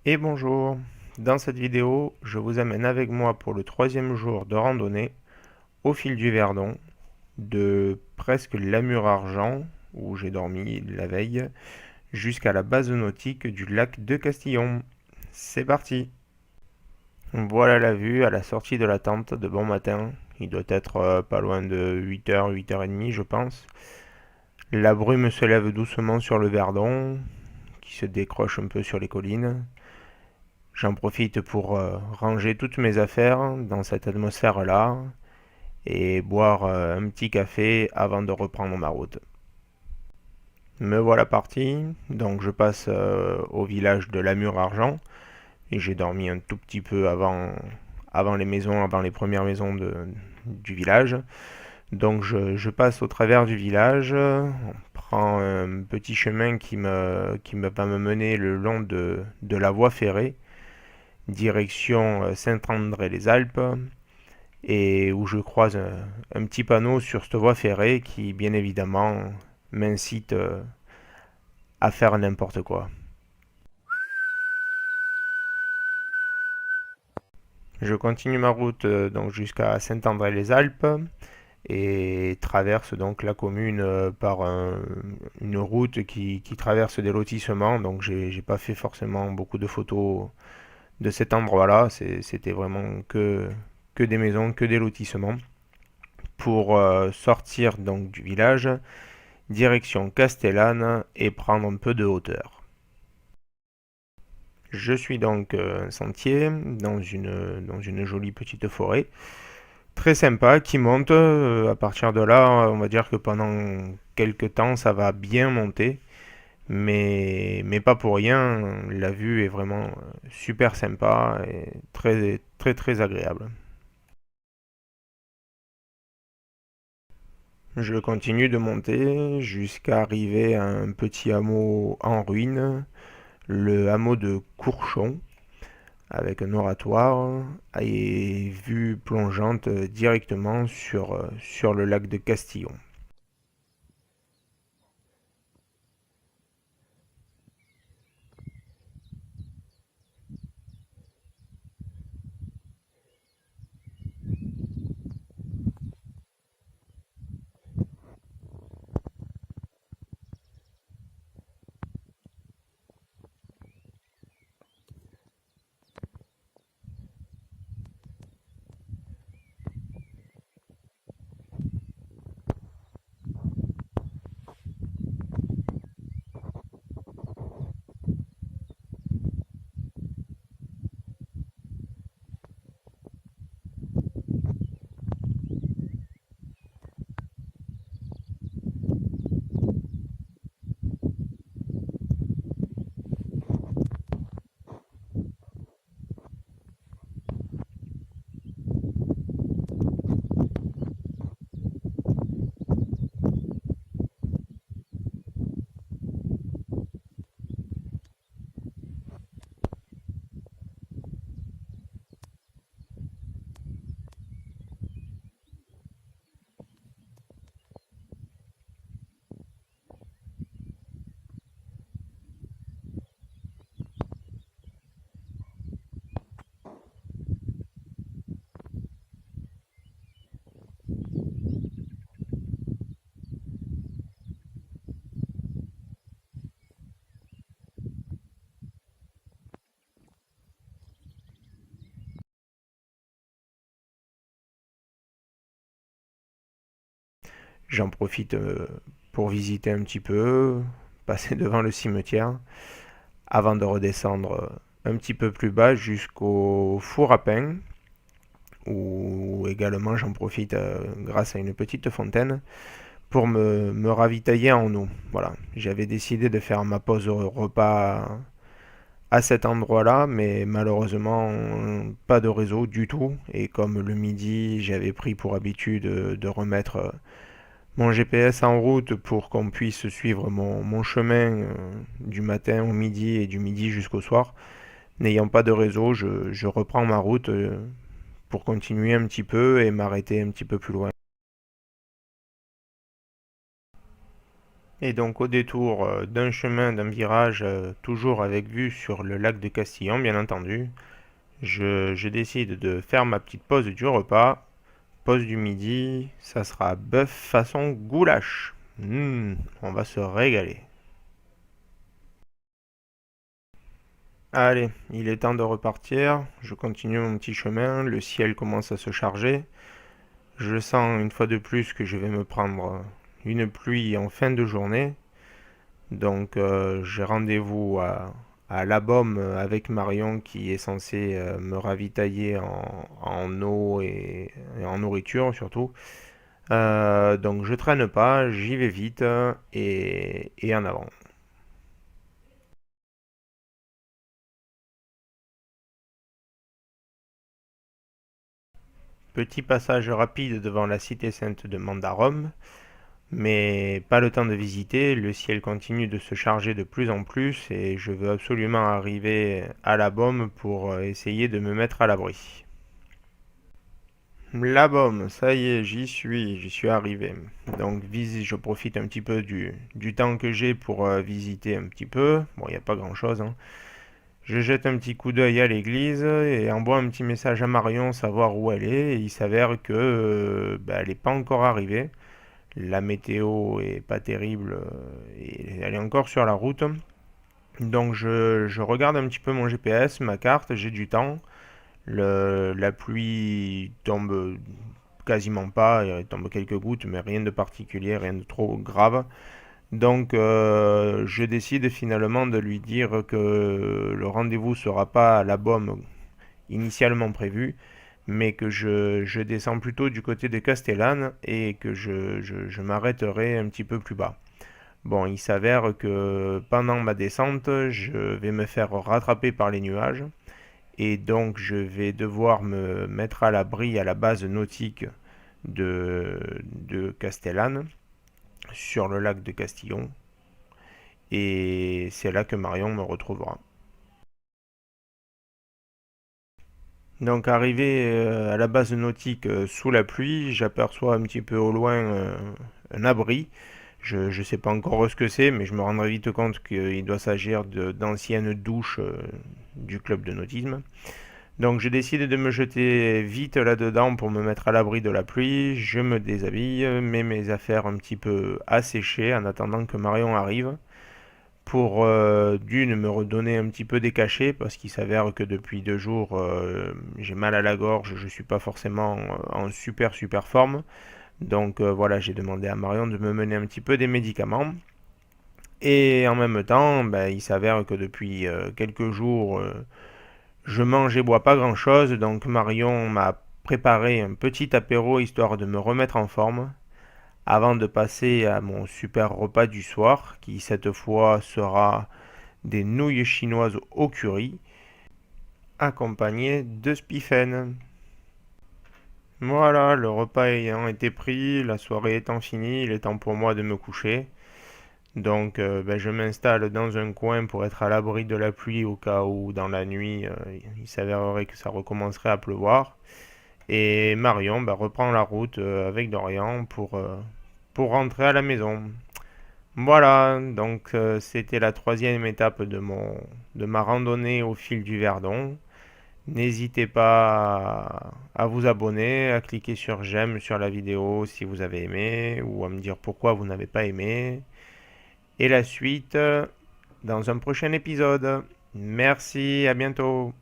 Et bonjour, dans cette vidéo, je vous amène avec moi pour le troisième jour de randonnée au fil du Verdon, de presque Lamure-Argent, où j'ai dormi la veille, jusqu'à la base nautique du lac de Castillon. C'est parti! Voilà la vue à la sortie de la tente de bon matin. Il doit être pas loin de 8h, 8h30 je pense. La brume se lève doucement sur le Verdon, qui se décroche un peu sur les collines. J'en profite pour ranger toutes mes affaires dans cette atmosphère-là et boire un petit café avant de reprendre ma route. Me voilà parti, donc je passe au village de Lamure-Argent et j'ai dormi un tout petit peu avant les maisons, avant les premières maisons du village. Donc je passe au travers du village, on prend un petit chemin va me mener le long de la voie ferrée direction Saint-André-les-Alpes, et où je croise un petit panneau sur cette voie ferrée qui, bien évidemment, m'incite à faire n'importe quoi. Je continue ma route donc jusqu'à Saint-André-les-Alpes et traverse donc la commune par une route qui traverse des lotissements. Donc j'ai pas fait forcément beaucoup de photos de cet endroit-là. C'était vraiment que des maisons, que des lotissements. Pour sortir donc du village, direction Castellane et prendre un peu de hauteur. Je suis donc un sentier dans une jolie petite forêt, très sympa, qui monte. À partir de là, on va dire que pendant quelques temps, ça va bien monter, mais pas pour rien. La vue est vraiment super sympa et très très très agréable. Je continue de monter jusqu'à arriver à un petit hameau en ruine, le hameau de Courchon, avec un oratoire et vue plongeante directement sur le lac de Castillon. J'en profite pour visiter un petit peu, passer devant le cimetière, avant de redescendre un petit peu plus bas jusqu'au four à pain, où également j'en profite grâce à une petite fontaine pour me ravitailler en eau. Voilà, j'avais décidé de faire ma pause repas à cet endroit-là, mais malheureusement pas de réseau du tout. Et comme le midi, j'avais pris pour habitude de remettre mon GPS en route pour qu'on puisse suivre mon chemin du matin au midi et du midi jusqu'au soir. N'ayant pas de réseau, je reprends ma route pour continuer un petit peu et m'arrêter un petit peu plus loin. Et donc au détour d'un chemin, d'un virage, toujours avec vue sur le lac de Castillon, bien entendu, je décide de faire ma petite pause du repas. Pause du midi, ça sera bœuf façon goulash. On va se régaler. Allez, il est temps de repartir. Je continue mon petit chemin, le ciel commence à se charger. Je sens une fois de plus que je vais me prendre une pluie en fin de journée. Donc j'ai rendez-vous à La Baume avec Marion qui est censée me ravitailler en eau et en nourriture surtout. Donc je traîne pas, j'y vais vite et en avant. Petit passage rapide devant la cité sainte de Mandarum, mais pas le temps de visiter, le ciel continue de se charger de plus en plus et je veux absolument arriver à la Baume pour essayer de me mettre à l'abri. La Baume, ça y est, j'y suis arrivé. Donc je profite un petit peu du temps que j'ai pour visiter un petit peu. Bon, il n'y a pas grand-chose, hein. Je jette un petit coup d'œil à l'église et envoie un petit message à Marion savoir où elle est. Et il s'avère que elle n'est pas encore arrivée. La météo est pas terrible et elle est encore sur la route. Donc je regarde un petit peu mon GPS, ma carte, j'ai du temps. La pluie tombe quasiment pas, il tombe quelques gouttes, mais rien de particulier, rien de trop grave. Donc je décide finalement de lui dire que le rendez-vous sera pas à la Baume initialement prévu, mais que je descends plutôt du côté de Castellane et que je m'arrêterai un petit peu plus bas. Bon, il s'avère que pendant ma descente, je vais me faire rattraper par les nuages et donc je vais devoir me mettre à l'abri à la base nautique de Castellane sur le lac de Castillon et c'est là que Marion me retrouvera. Donc arrivé à la base nautique sous la pluie, j'aperçois un petit peu au loin un abri. Je ne sais pas encore ce que c'est, mais je me rendrai vite compte qu'il doit s'agir d'anciennes douches du club de nautisme. Donc je décide de me jeter vite là-dedans pour me mettre à l'abri de la pluie. Je me déshabille, mets mes affaires un petit peu asséchées en attendant que Marion arrive pour d'une me redonner un petit peu des cachets parce qu'il s'avère que depuis 2 jours j'ai mal à la gorge, je suis pas forcément en super forme. Donc voilà, j'ai demandé à Marion de me mener un petit peu des médicaments. Et en même temps, il s'avère que depuis quelques jours, je mange et bois pas grand-chose. Donc Marion m'a préparé un petit apéro histoire de me remettre en forme avant de passer à mon super repas du soir, qui cette fois sera des nouilles chinoises au curry, accompagnées de spiffen. Voilà, le repas ayant été pris, la soirée étant finie, il est temps pour moi de me coucher. Donc je m'installe dans un coin pour être à l'abri de la pluie au cas où dans la nuit il s'avérerait que ça recommencerait à pleuvoir. Et Marion reprend la route avec Dorian pour rentrer à la maison. Voilà, donc c'était la troisième étape de ma randonnée au fil du Verdon. N'hésitez pas à vous abonner, à cliquer sur j'aime sur la vidéo si vous avez aimé ou à me dire pourquoi vous n'avez pas aimé. Et la suite dans un prochain épisode. Merci, à bientôt.